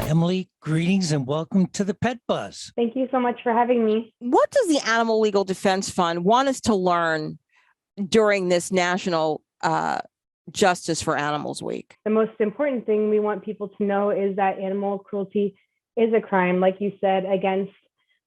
Emily, greetings and welcome to the Pet Buzz. Thank you so much for having me. What does the Animal Legal Defense Fund want us to learn during this National Justice for Animals Week? The most important thing we want people to know is that animal cruelty is a crime, like you said, against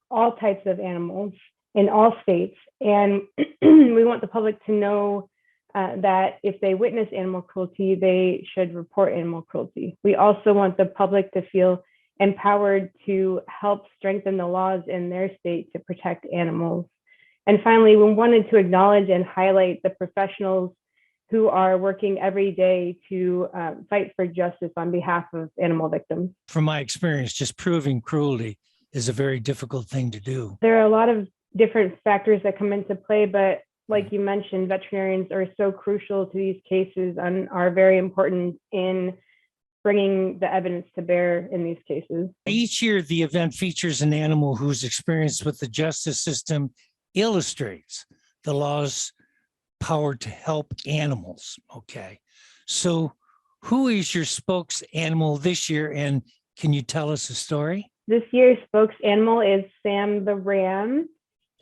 all types of animals in all states. And we want the public to know that if they witness animal cruelty, they should report animal cruelty. We also want the public to feel empowered to help strengthen the laws in their state to protect animals. And finally, we wanted to acknowledge and highlight the professionals who are working every day to fight for justice on behalf of animal victims. From my experience, just proving cruelty is a very difficult thing to do. There are a lot of different factors that come into play, but like you mentioned, veterinarians are so crucial to these cases and are very important in bringing the evidence to bear in these cases. Each year, the event features an animal whose experience with the justice system illustrates the law's power to help animals. Okay, so who is your spokes animal this year, and can you tell us a story? This year's spokes animal is Sam the Ram.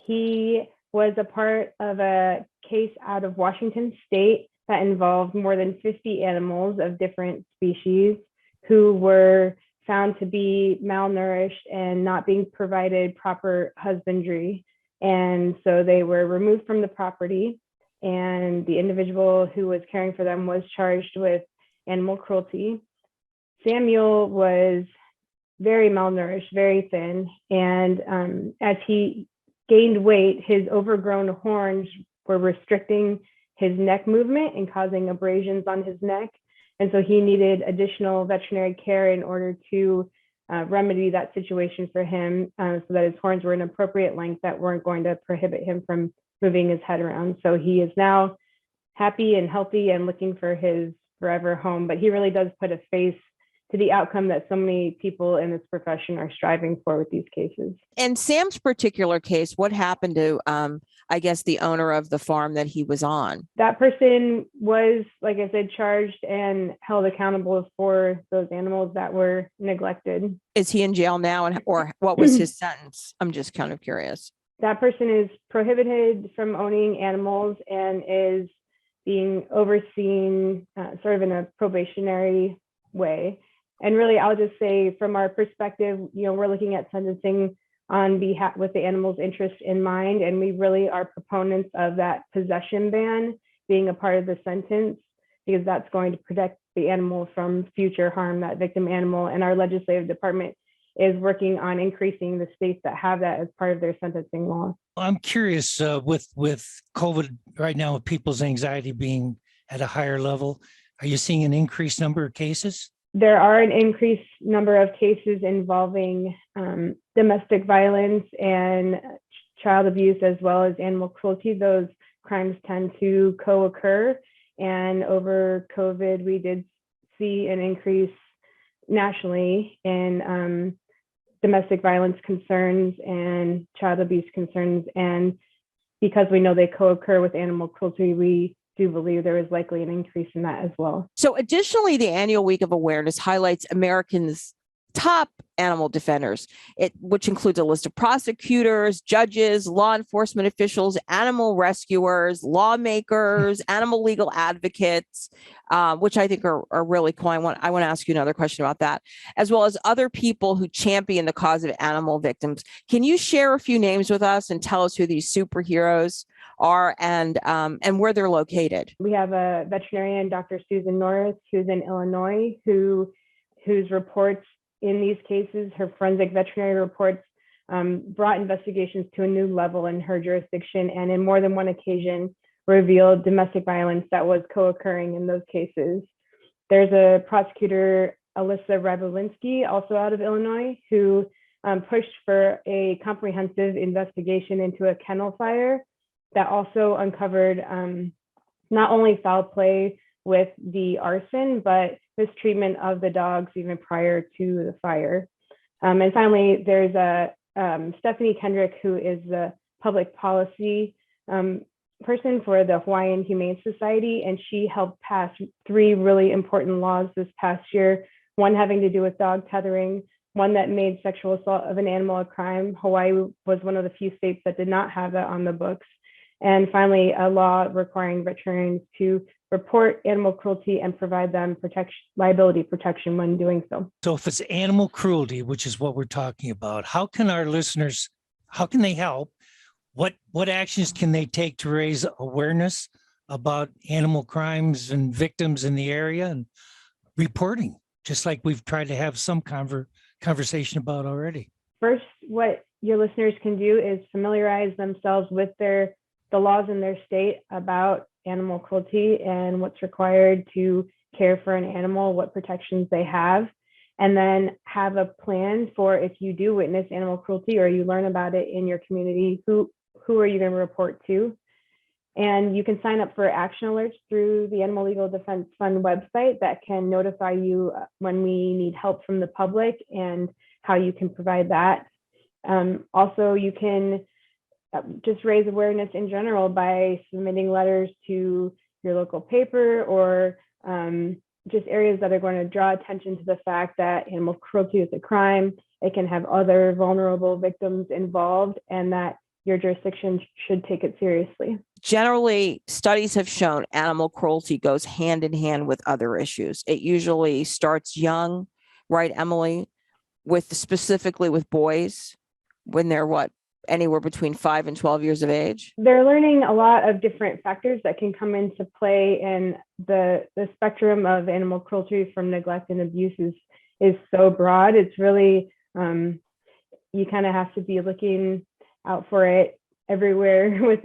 He was a part of a case out of Washington State that involved more than 50 animals of different species who were found to be malnourished and not being provided proper husbandry. And so they were removed from the property, and the individual who was caring for them was charged with animal cruelty. Samuel was very malnourished, very thin, and as he gained weight, his overgrown horns were restricting his neck movement and causing abrasions on his neck. And so he needed additional veterinary care in order to remedy that situation for him, so that his horns were an appropriate length that weren't going to prohibit him from moving his head around. So he is now happy and healthy and looking for his forever home, but he really does put a face to the outcome that so many people in this profession are striving for with these cases. In Sam's particular case, what happened to, I guess, the owner of the farm that he was on? That person was, like I said, charged and held accountable for those animals that were neglected. Is he in jail now, or what was his sentence? I'm just kind of curious. That person is prohibited from owning animals and is being overseen sort of in a probationary way. And really, I'll just say from our perspective, we're looking at sentencing on behalf with the animal's interest in mind. And we really are proponents of that possession ban being a part of the sentence, because that's going to protect the animal from future harm, that victim animal. And our legislative department is working on increasing the states that have that as part of their sentencing law. I'm curious, with COVID right now, with people's anxiety being at a higher level, are you seeing an increased number of cases? There are an increased number of cases involving domestic violence and child abuse, as well as animal cruelty. Those crimes tend to co-occur. And over COVID, we did see an increase nationally in domestic violence concerns and child abuse concerns. And because we know they co-occur with animal cruelty, we do believe there is likely an increase in that as well. So additionally, the annual Week of Awareness highlights Americans' top animal defenders, which includes a list of prosecutors, judges, law enforcement officials, animal rescuers, lawmakers, animal legal advocates, which I think are really cool. I want to ask you another question about that, as well as other people who champion the cause of animal victims. Can you share a few names with us and tell us who these superheroes are and where they're located? We have a veterinarian, Dr. Susan Norris, who's in Illinois, whose reports in these cases, her forensic veterinary reports, brought investigations to a new level in her jurisdiction, and in more than one occasion revealed domestic violence that was co-occurring in those cases. There's a prosecutor, Alyssa Rabulinski, also out of Illinois, who pushed for a comprehensive investigation into a kennel fire that also uncovered not only foul play with the arson, but mistreatment of the dogs even prior to the fire. And finally, there's a Stephanie Kendrick, who is the public policy person for the Hawaiian Humane Society, and she helped pass 3 really important laws this past year. one having to do with dog tethering, one that made sexual assault of an animal a crime. Hawaii was one of the few states that did not have that on the books. And finally, a law requiring veterinarians to report animal cruelty and provide them liability protection when doing so. So if it's animal cruelty, which is what we're talking about, how can our listeners, how can they help? What actions can they take to raise awareness about animal crimes and victims in the area and reporting, just like we've tried to have some conversation about already? First, what your listeners can do is familiarize themselves with the laws in their state about animal cruelty and what's required to care for an animal, what protections they have, and then have a plan for if you do witness animal cruelty or you learn about it in your community, who are you going to report to? And you can sign up for action alerts through the Animal Legal Defense Fund website that can notify you when we need help from the public and how you can provide that. Also, you can just raise awareness in general by submitting letters to your local paper or just areas that are going to draw attention to the fact that animal cruelty is a crime. It can have other vulnerable victims involved, and that your jurisdiction should take it seriously. Generally, studies have shown animal cruelty goes hand in hand with other issues. It usually starts young, right, Emily, specifically with boys when they're anywhere between 5 and 12 years of age? They're learning a lot of different factors that can come into play, and the spectrum of animal cruelty from neglect and abuse is so broad. It's really, you kind of have to be looking out for it everywhere with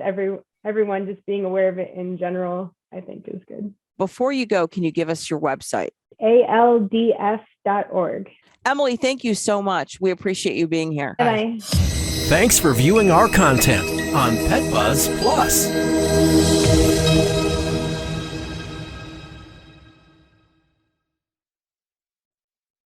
everyone just being aware of it in general, I think is good. Before you go, can you give us your website? ALDF.org. Emily, thank you so much. We appreciate you being here. Bye. Thanks for viewing our content on Pet Buzz Plus.